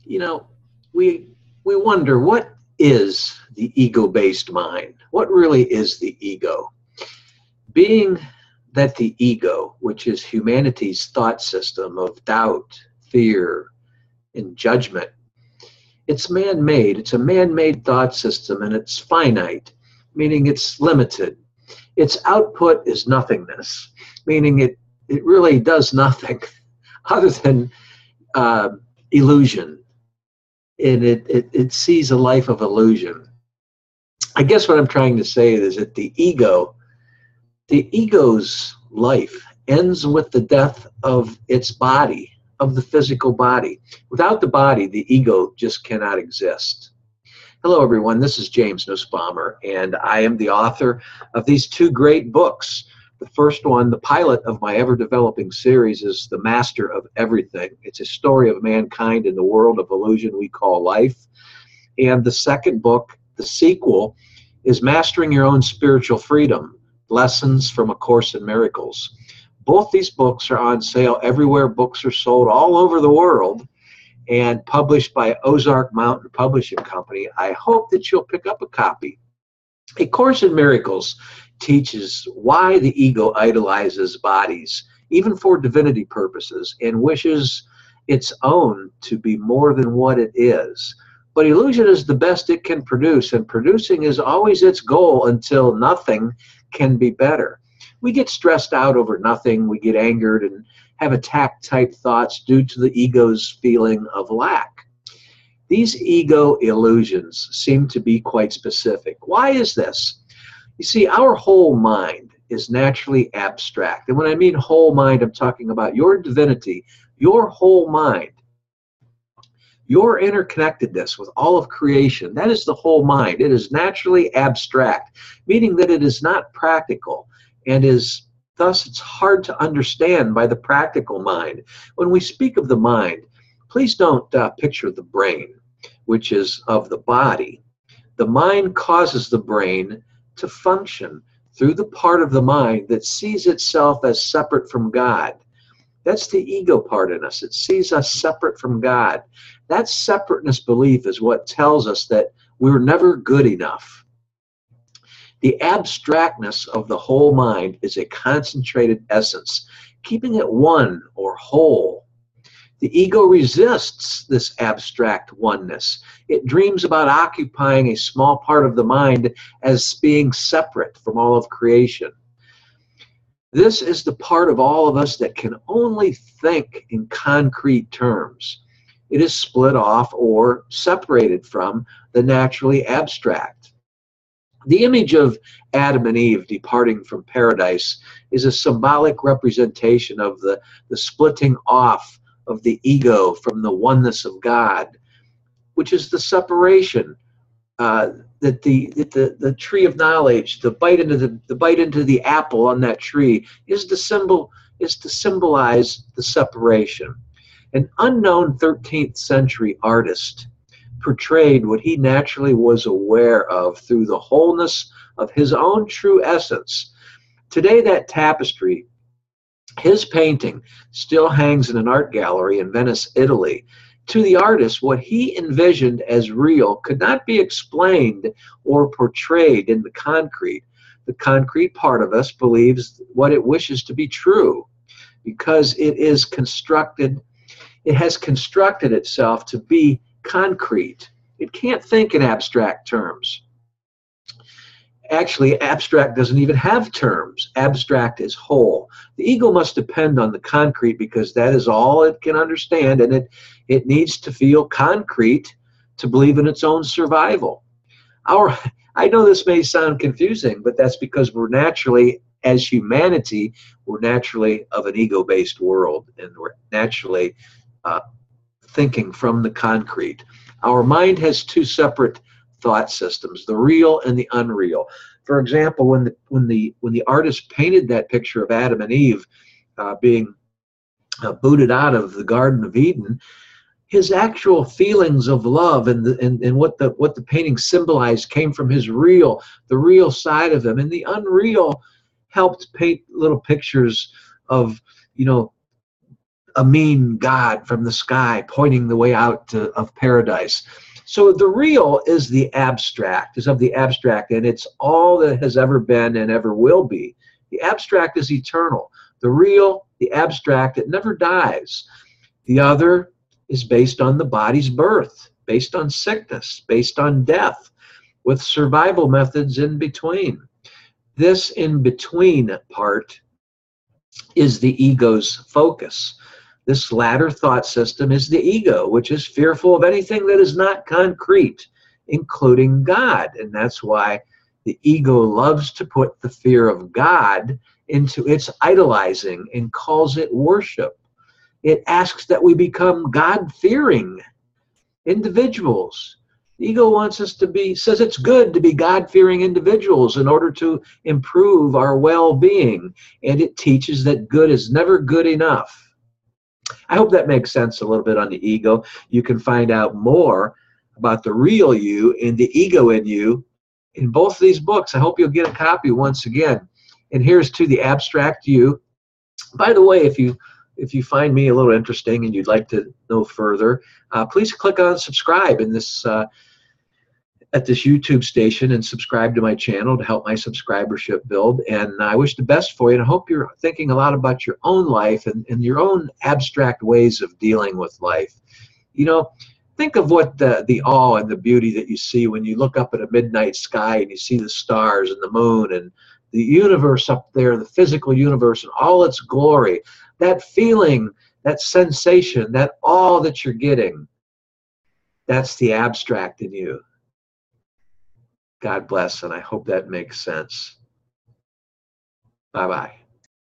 You know, we we wonder, what is the ego-based mind? What really is the ego? Being that the ego, which is humanity's thought system of doubt, fear, and judgment, it's man-made. It's a man-made thought system, and it's finite, meaning it's limited. Its output is nothingness, meaning it really does nothing other than uh, illusion, and it sees a life of illusion. I guess what I'm trying to say is that the ego's life ends with the death of its body, of the physical body. Without the body, the ego just cannot exist. Hello, everyone. This is James Nussbaumer, and I am the author of these two great books. The first one, the pilot of my ever-developing series, is The Master of Everything. It's a story of mankind in the world of illusion we call life. And the second book, the sequel, is Mastering Your Own Spiritual Freedom, Lessons from A Course in Miracles. Both these books are on sale everywhere books are sold all over the world, and published by Ozark Mountain Publishing Company. I hope that you'll pick up a copy. A Course in Miracles teaches why the ego idolizes bodies, even for divinity purposes, and wishes its own to be more than what it is. But illusion is the best it can produce, and producing is always its goal until nothing can be better. We get stressed out over nothing, we get angered and have attack-type thoughts due to the ego's feeling of lack. These ego illusions seem to be quite specific. Why is this? You see, our whole mind is naturally abstract. And when I mean whole mind, I'm talking about your divinity, your whole mind. Your interconnectedness with all of creation, that is the whole mind. It is naturally abstract, meaning that it is not practical, and is thus it's hard to understand by the practical mind. When we speak of the mind, please don't picture the brain, which is of the body. The mind causes the brain to function through the part of the mind that sees itself as separate from God. That's the ego part in us. It sees us separate from God. That separateness belief is what tells us that we're never good enough. The abstractness of the whole mind is a concentrated essence, keeping it one or whole. The ego resists this abstract oneness. It dreams about occupying a small part of the mind as being separate from all of creation. This is the part of all of us that can only think in concrete terms. It is split off or separated from the naturally abstract. The image of Adam and Eve departing from paradise is a symbolic representation of the splitting off of the ego from the oneness of God, which is the separation. That the tree of knowledge, the bite into the apple on that tree, is to symbolize the separation. An unknown 13th century artist portrayed what he naturally was aware of through the wholeness of his own true essence. Today, that tapestry, his painting, still hangs in an art gallery in Venice, Italy. To the artist, what he envisioned as real could not be explained or portrayed in the concrete. The concrete part of us believes what it wishes to be true because it has constructed itself to be concrete. It can't think in abstract terms. Actually, abstract doesn't even have terms. Abstract is whole. The ego must depend on the concrete because that is all it can understand, and it needs to feel concrete to believe in its own survival. I know this may sound confusing, but that's because we're naturally, as humanity, we're naturally of an ego-based world, and we're naturally thinking from the concrete. Our mind has two separate thought systems, the real and the unreal. For example, when the artist painted that picture of Adam and Eve being booted out of the Garden of Eden, his actual feelings of love and what the painting symbolized came from the real side of him, and the unreal helped paint little pictures of a mean God from the sky pointing the way out of paradise. So the real is the abstract, is of the abstract, and it's all that has ever been and ever will be. The abstract is eternal. The real, the abstract, it never dies. The other is based on the body's birth, based on sickness, based on death, with survival methods in between. This in-between part is the ego's focus. This latter thought system is the ego, which is fearful of anything that is not concrete, including God. And that's why the ego loves to put the fear of God into its idolizing and calls it worship. It asks that we become God-fearing individuals. The ego wants us to be, says it's good to be God-fearing individuals in order to improve our well-being. And it teaches that good is never good enough. I hope that makes sense a little bit on the ego. You can find out more about the real you and the ego in you in both of these books. I hope you'll get a copy once again. And here's to the abstract you. By the way, if you find me a little interesting and you'd like to know further, please click on subscribe in this at this YouTube station and subscribe to my channel to help my subscribership build. And I wish the best for you, and I hope you're thinking a lot about your own life and your own abstract ways of dealing with life. You know, think of what the awe and the beauty that you see when you look up at a midnight sky and you see the stars and the moon and the universe up there, the physical universe and all its glory. That feeling, that sensation, that awe that you're getting, that's the abstract in you. God bless, and I hope that makes sense. Bye-bye.